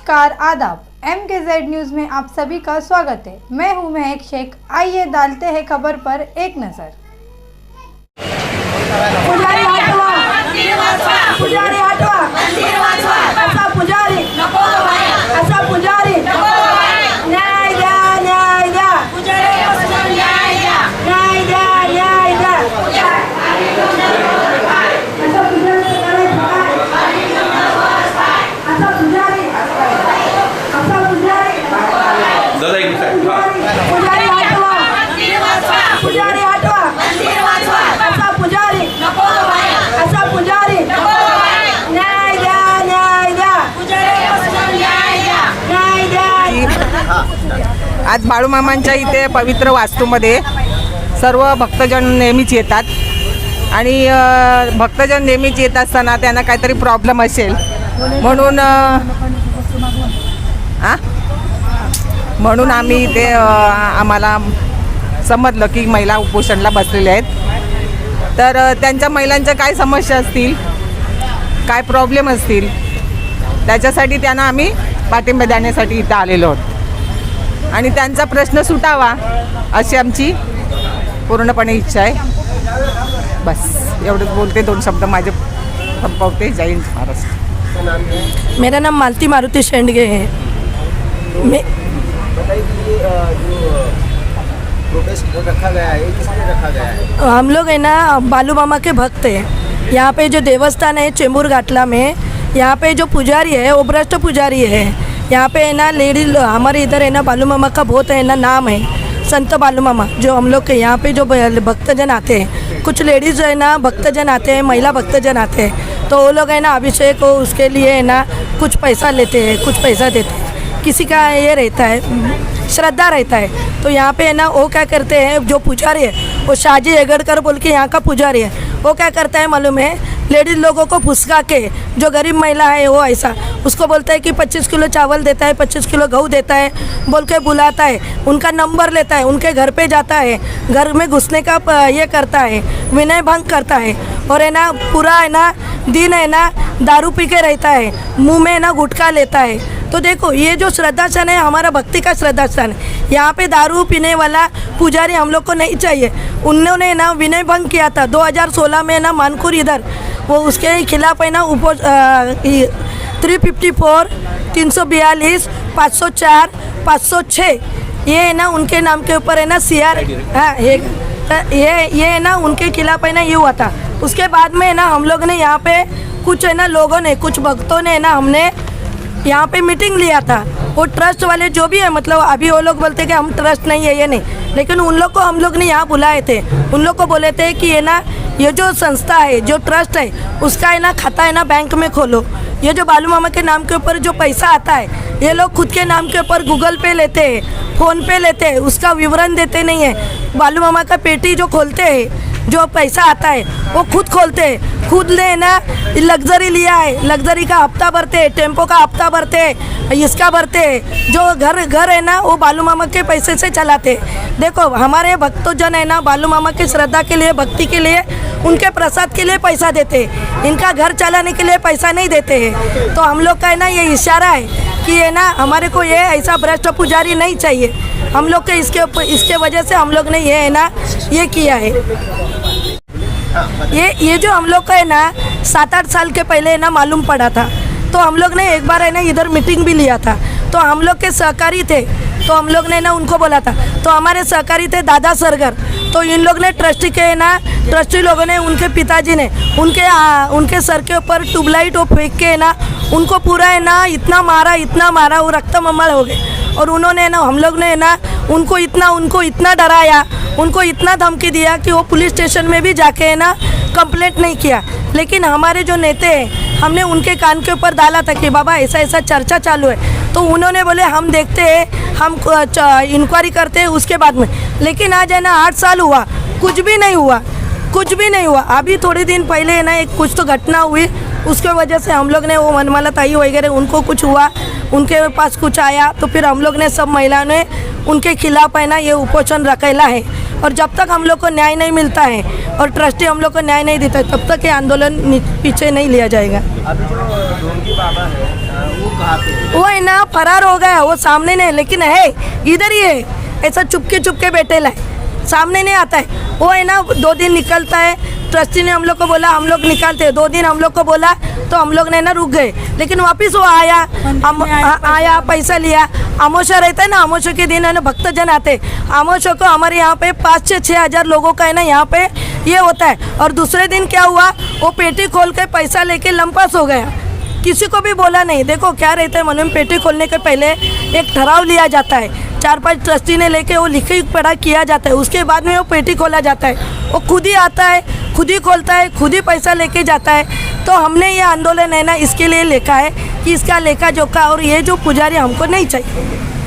नमस्कार आदाब, MKZ news में आप सभी का स्वागत है। मैं हूं महक शेख। आइए डालते हैं खबर पर एक नज़र। पुजारी हटवा, पुजारी हटवा, असा पुजारी, असा पुजारी, न्याय द्या, न्याय द्या, न्याय द्या, न्याय द्या, असा पुजारी, असा पुजारी, असा पुजारी, पुजारी हटवा, पुजारी हटवा, असा पुजारी, असा पुजारी, न्याय द्या, न्याय द्या, न्याय द्या। आज बाळूमामांच्या इथे पवित्र वास्तूमध्ये सर्व भक्तजन नेहमीच येतात आणि भक्तजन नेहमीच येत असताना त्यांना काहीतरी प्रॉब्लेम असेल म्हणून आम्ही इथे आम्हाला समजलं की महिला उपोषणला बसलेल्या आहेत। तर त्यांच्या महिलांच्या काय समस्या असतील, काय प्रॉब्लेम असतील, त्याच्यासाठी त्यांना आम्ही पाठिंबा देण्यासाठी इथं आलेलो आहोत आणि त्यांचा प्रश्न सुटावा अशी आमची पूर्णपणे इच्छा आहे। बस एवढंच बोलते, दोन शब्द माझे संपवते। जय हिंद महाराष्ट्र। मेरा नाम मालती मारुति शेंडगे है। प्रोटेस्ट रखा गया है, किसने रखा गया है? हम लोग है ना बालू मामा के भक्त हैं। यहाँ पे जो देवस्थान है चेंबूर घाटला में, यहाँ पे जो पुजारी है वो भ्रष्ट पुजारी है। यहाँ पे है ना लेडी, हमारे इधर है ना बालू मामा का बहुत है ना नाम है, संत बालू मामा। जो हम लोग के यहाँ पे जो भक्तजन आते हैं, कुछ लेडीज़ है ना भक्तजन आते हैं, महिला भक्तजन आते हैं, तो वो लोग है ना अभिषेक हो उसके लिए है ना कुछ पैसा लेते हैं, कुछ पैसा देते हैं। किसी का ये रहता है, श्रद्धा रहता है, तो यहाँ पे है ना वो क्या करते हैं, जो पुजारी है वो शाहजी एगड़कर बोल के यहाँ का पुजारी है, वो क्या करता है मालूम है, लेडीज़ लोगों को फुसका के, जो गरीब महिला है वो ऐसा उसको बोलता है कि 25 किलो चावल देता है, 25 किलो गेहूँ देता है बोल के बुलाता है, उनका नंबर लेता है, उनके घर पे जाता है, घर में घुसने का ये करता है, विनय भंग करता है, और है ना पूरा है ना दिन है ना दारू पी के रहता है, मुँह में ना गुटखा लेता है। तो देखो ये जो श्रद्धास्थान है हमारा भक्ति का श्रद्धास्थान है। यहाँ पे दारू पीने वाला पुजारी हम लोग को नहीं चाहिए। उन्होंने ना विनय भंग किया था 2016 में ना मानकुर इधर, वो उसके खिलाफ है ना 354, 342, 504, 506 ये है ना उनके नाम के ऊपर है ना CR, हाँ ये है ना उनके खिलाफ है ना ये हुआ था। उसके बाद में है ना हम लोग ने यहाँ पे कुछ है ना लोगों ने, कुछ भक्तों ने है ना हमने यहाँ पे मीटिंग लिया था। वो ट्रस्ट वाले जो भी है, मतलब अभी वो लोग बोलते कि हम ट्रस्ट नहीं है, ये नहीं, लेकिन उन लोग को हम लोग ने यहाँ बुलाए थे। उन लोग को बोले थे कि ये ना ये जो संस्था है, जो ट्रस्ट है, उसका है ना खाता है ना बैंक में खोलो। ये जो बालू मामा के नाम के ऊपर जो पैसा आता है, ये लोग खुद के नाम के ऊपर गूगल पे लेते हैं, फ़ोन पे लेते हैं, उसका विवरण देते नहीं है। बालू मामा का पेटी जो खोलते हैं, जो पैसा आता है वो खुद खोलते हैं, खुद ले ना लग्जरी लिया है, लग्जरी का हफ्ता भरते, टेम्पो का हफ्ता भरते, इसका भरते, जो घर है ना वो बालू मामा के पैसे से चलाते। देखो हमारे भक्तजन है ना बालू मामा की श्रद्धा के लिए, भक्ति के लिए, उनके प्रसाद के लिए पैसा देते, इनका घर चलाने के लिए पैसा नहीं देते हैं। तो हम लोग का है ना ये इशारा है कि है ना हमारे को ये ऐसा भ्रष्ट पुजारी नहीं चाहिए। हम लोग के इसके वजह से हम लोग ने ये है ना ये किया है। ये जो हम लोग का है ना 7-8 साल के पहले है ना मालूम पड़ा था, तो हम लोग ने एक बार है ना इधर मीटिंग भी लिया था। तो हम लोग के सहकारी थे, तो हम लोग ने ना उनको बोला था, तो हमारे सहकारी थे दादा सरगर। तो इन लोग ने ट्रस्टी के है ना, ट्रस्टी लोगों ने, उनके पिताजी ने उनके सर के ऊपर ट्यूबलाइट वो फेंक के है ना उनको पूरा है ना इतना मारा वो रक्तममल हो गए। और उन्होंने ना हम लोग ने ना उनको इतना डराया, उनको इतना धमकी दिया कि वो पुलिस स्टेशन में भी जाके है ना कंप्लेंट नहीं किया। लेकिन हमारे जो नेता हैं, हमने उनके कान के ऊपर डाला था कि बाबा ऐसा ऐसा चर्चा चालू है, तो उन्होंने बोले हम देखते हैं, हम इंक्वायरी करते हैं उसके बाद में। लेकिन आज है ना 8 साल हुआ, कुछ भी नहीं हुआ। अभी थोड़े दिन पहले है ना एक कुछ तो घटना हुई, उसके वजह से हम लोग ने वो मनमाला ताई वगैरह उनको कुछ हुआ, उनके पास कुछ आया, तो फिर हम लोग ने सब महिलाओं ने उनके खिलाफ है ना ये उपोषण रखेला है। और जब तक हम लोग को न्याय नहीं मिलता है और ट्रस्टी हम लोग को न्याय नहीं देता है, तब तक ये आंदोलन पीछे नहीं लिया जाएगा। अभी जो ढोंगी बाबा है वो कहाँ पे? वो है ना फरार हो गया, वो सामने नहीं, लेकिन है इधर ही है, ऐसा चुपके चुपके बैठेला है, सामने नहीं आता है। वो है ना 2 दिन निकलता है, ट्रस्टी ने हम लोग को बोला हम लोग निकालते हैं, 2 दिन हम लोग को बोला तो हम लोग ने ना रुक गए, लेकिन वापस वो आया पैसा लिया। आमोशा रहता है ना, आमोशा के दिन है ना भक्तजन आते, आमोशा को हमारे यहाँ पे 5 से 6 हज़ार लोगों का है ना यहाँ पे ये होता है। और दूसरे दिन क्या हुआ, वो पेटी खोल के पैसा लेके लंपास हो गया, किसी को भी बोला नहीं। देखो क्या रहता है, मन में पेटी खोलने के पहले एक ठहराव लिया जाता है, 4-5 ट्रस्टी ने लेके वो लिखी पढ़ा किया जाता है, उसके बाद में वो पेटी खोला जाता है। वो खुद ही आता है, खुद ही खोलता है, खुद ही पैसा लेके जाता है। तो हमने ये आंदोलन है ना इसके लिए लिखा है कि इसका लेखा जोखा और ये जो पुजारी हमको नहीं चाहिए।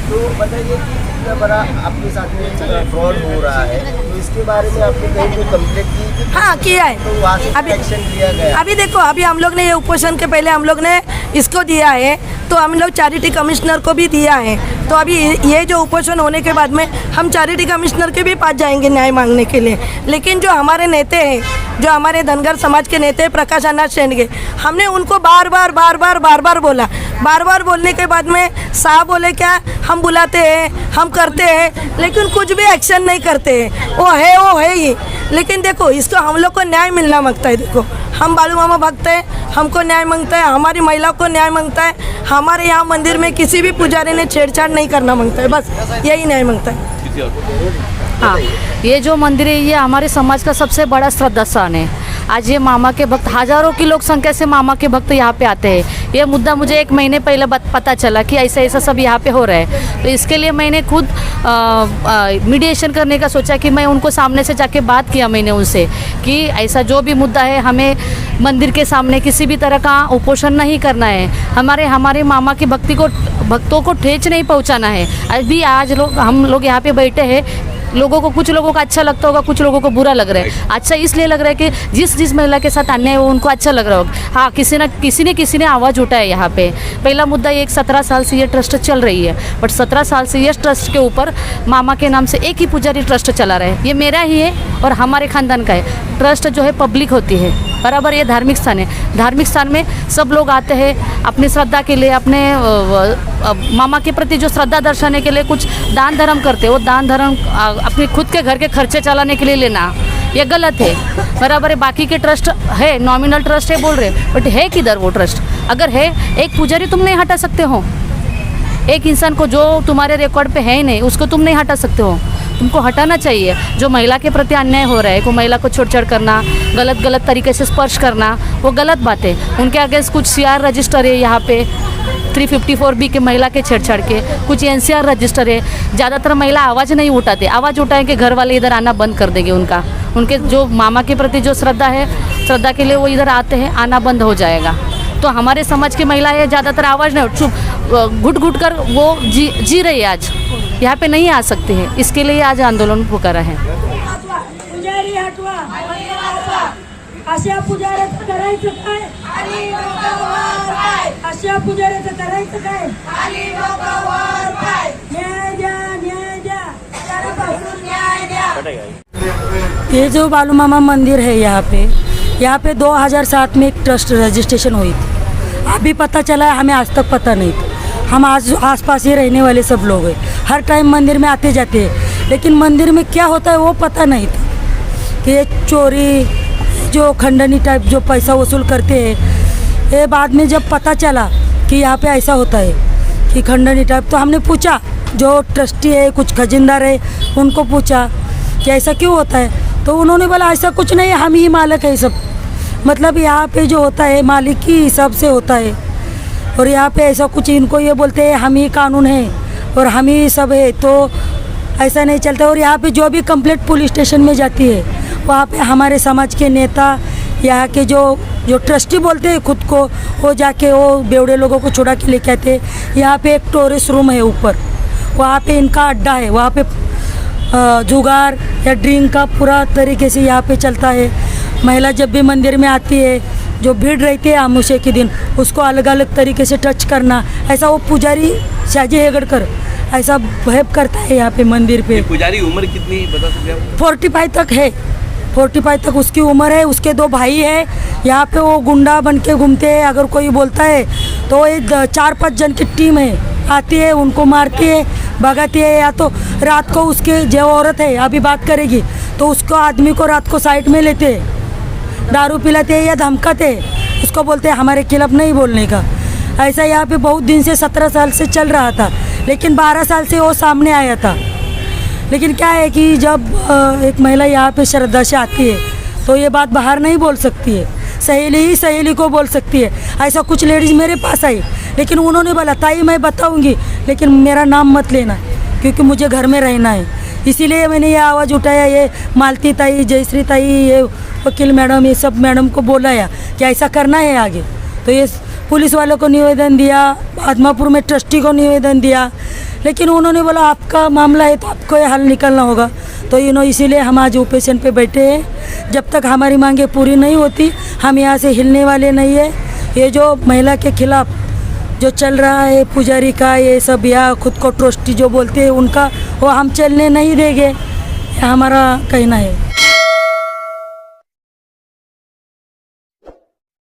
तो बताइए कि इतना बड़ा आपके साथ में फ्रॉड हो रहा है, तो इसके बारे में आपने कहीं कोई कंप्लेंट की? हाँ किया है, तो वहाँ से अभी एक्शन लिया गया? अभी देखो, अभी हम लोग ने ये उपोषण के पहले हम लोग ने इसको दिया है, तो हम लोग चैरिटी कमिश्नर को भी दिया है। तो अभी ये जो उपोषण होने के बाद में हम चैरिटी कमिश्नर के भी पास जाएंगे न्याय मांगने के लिए। लेकिन जो हमारे नेते हैं, जो हमारे धनगर समाज के नेते प्रकाश अनाथ शेंडगे, हमने उनको बार बार बोलने के बाद में साहब बोले क्या हम बुलाते हैं, हम करते हैं, लेकिन कुछ भी एक्शन नहीं करते हैं। वो है ही। लेकिन देखो इसको हम लोग को न्याय मिलना मांगता है। देखो हम बालू मामा भक्त हैं, हमको न्याय मांगता है, हमारी महिला को न्याय मांगता है, हमारे यहाँ मंदिर में किसी भी पुजारी ने छेड़छाड़ नहीं करना मांगता है, बस यही न्याय मांगता है। हाँ, ये जो मंदिर है ये हमारे समाज का सबसे बड़ा श्रद्धा स्थान है। आज ये मामा के भक्त, हजारों की लोक संख्या से मामा के भक्त यहाँ पे आते हैं। ये मुद्दा मुझे 1 महीने पहले पता चला कि ऐसा सब यहाँ पे हो रहा है, तो इसके लिए मैंने खुद मीडिएशन करने का सोचा कि मैं उनको सामने से जाके बात किया मैंने उनसे कि ऐसा जो भी मुद्दा है हमें मंदिर के सामने किसी भी तरह का उपोषण नहीं करना है, हमारे मामा की भक्तों को ठेच नहीं पहुँचाना है। अभी आज हम लोग यहाँ पे बैठे हैं, लोगों को, कुछ लोगों को अच्छा लगता होगा, कुछ लोगों को बुरा लग रहा है। अच्छा इसलिए लग रहा है कि जिस महिला के साथ अन्याय है वो उनको अच्छा लग रहा होगा। हाँ, किसी ने आवाज़ उठाया यहाँ पे। पहला मुद्दा ये 17 साल से ये ट्रस्ट चल रही है, बट 17 साल से ये ट्रस्ट के ऊपर मामा के नाम से एक ही पुजारी ट्रस्ट चला रहा है। ये मेरा ही है और हमारे खानदान का है। ट्रस्ट जो है पब्लिक होती है, बराबर। ये धार्मिक स्थान है, धार्मिक स्थान में सब लोग आते हैं अपनी श्रद्धा के लिए, अपने मामा के प्रति जो श्रद्धा दर्शाने के लिए कुछ दान धर्म करते हैं। वो दान धर्म अपने खुद के घर के खर्चे चलाने के लिए लेना ये गलत है, बराबर है। बाकी के ट्रस्ट है, नॉमिनल ट्रस्ट है बोल रहे, बट है किधर वो ट्रस्ट? अगर है, एक पुजारी तुम नहीं हटा सकते हो, एक इंसान को जो तुम्हारे रिकॉर्ड पे है ही नहीं उसको तुम नहीं हटा सकते हो, तुमको हटाना चाहिए। जो महिला के प्रति अन्याय हो रहा है, को महिला को छेड़छाड़ करना, गलत तरीके से स्पर्श करना, वो गलत बात है। उनके अगेंस्ट कुछ CR रजिस्टर है यहाँ पे 354B के महिला के छेड़छाड़ के, कुछ NCR रजिस्टर है। ज़्यादातर महिला आवाज़ नहीं उठाते, आवाज़ उठाएंगे घर वाले इधर आना बंद कर देंगे। उनके जो मामा के प्रति जो श्रद्धा है, श्रद्धा के लिए वो इधर आते हैं, आना बंद हो जाएगा। तो हमारे समाज की महिलाएं ज़्यादातर आवाज़ नहीं, चुप घुट कर वो जी रही है, आज यहाँ पे नहीं आ सकते हैं। इसके लिए आज आंदोलन पुकारा है। अशा पुजाऱ्याचं करायचं काय? अशा पुजाऱ्याचं करायचं काय? न्याय द्या, त्यापासून न्याय द्या। ये जो बालू मामा मंदिर है यहाँ पे 2007 में एक ट्रस्ट रजिस्ट्रेशन हुई थी। अभी पता चला है, हमें आज तक पता नहीं था। हम आसपास ही रहने वाले सब लोग हैं, हर टाइम मंदिर में आते जाते हैं, लेकिन मंदिर में क्या होता है वो पता नहीं था कि ये चोरी, जो खंडनी टाइप जो पैसा वसूल करते हैं। ये बाद में जब पता चला कि यहाँ पे ऐसा होता है कि खंडनी टाइप, तो हमने पूछा, जो ट्रस्टी है, कुछ खजिनदार है, उनको पूछा कि ऐसा क्यों होता है। तो उन्होंने बोला ऐसा कुछ नहीं है, हम ही मालिक है सब, मतलब यहाँ पे जो होता है मालिक की हिसाब से होता है, और यहाँ पे ऐसा कुछ, इनको ये बोलते हैं हम ही कानून है और हम ही सब है, तो ऐसा नहीं चलता। और यहाँ पे जो भी कंप्लेंट पुलिस स्टेशन में जाती है, वहाँ पे हमारे समाज के नेता, यहाँ के जो ट्रस्टी बोलते हैं खुद को, वो जाके वो बेवड़े लोगों को छुड़ा के लेके आते हैं। यहाँ पे एक टूरिस्ट रूम है ऊपर, वहाँ पे इनका अड्डा है, वहाँ पे जुगार या ड्रिंक का पूरा तरीके से यहाँ पे चलता है। महिला जब भी मंदिर में आती है, जो भीड़ रहती है आमोशे के दिन, उसको अलग अलग तरीके से टच करना, ऐसा वो पुजारी शाजी हेगड़कर ऐसा बिहेव करता है यहाँ पे मंदिर पे। पुजारी उम्र कितनी बता सकते हैं आप? 45 तक है, 45 तक उसकी उम्र है, उसके 2 भाई है। यहाँ पे वो गुंडा बन के घूमते हैं। अगर कोई बोलता है तो ये 4-5 जन की टीम है, आती है, उनको मारती है, भगाती है। या तो रात को उसके जो औरत है अभी बात करेगी तो उसको आदमी को रात को साइड में लेते हैं, दारू पिलाते हैं या धमकाते हैं, उसको बोलते हैं हमारे खिलाफ नहीं बोलने का। ऐसा यहाँ पे बहुत दिन से 17 साल से चल रहा था, लेकिन 12 साल से वो सामने आया था। लेकिन क्या है कि जब एक महिला यहाँ पे श्रद्धा से आती है तो ये बात बाहर नहीं बोल सकती है, सहेली ही सहेली को बोल सकती है। ऐसा कुछ लेडीज़ मेरे पास आई, लेकिन उन्होंने बोला ताई मैं बताऊंगी, लेकिन मेरा नाम मत लेना क्योंकि मुझे घर में रहना है। इसीलिए मैंने ये आवाज़ उठाया, ये मालती ताई, जयश्री ताई, ये वकील मैडम, ये सब मैडम को बोलाया कि ऐसा करना है आगे। तो ये पुलिस वालों को निवेदन दिया, आदमापुर में ट्रस्टी को निवेदन दिया, लेकिन उन्होंने बोला आपका मामला है तो आपको ये हल निकलना होगा। तो इसीलिए हम आज ओपेशन पे बैठे हैं। जब तक हमारी मांगे पूरी नहीं होती हम यहाँ से हिलने वाले नहीं है। ये जो महिला के खिलाफ जो चल रहा है पुजारी का, ये सब या खुद को ट्रस्टी जो बोलते हैं उनका, वो हम चलने नहीं देंगे, हमारा कहना है।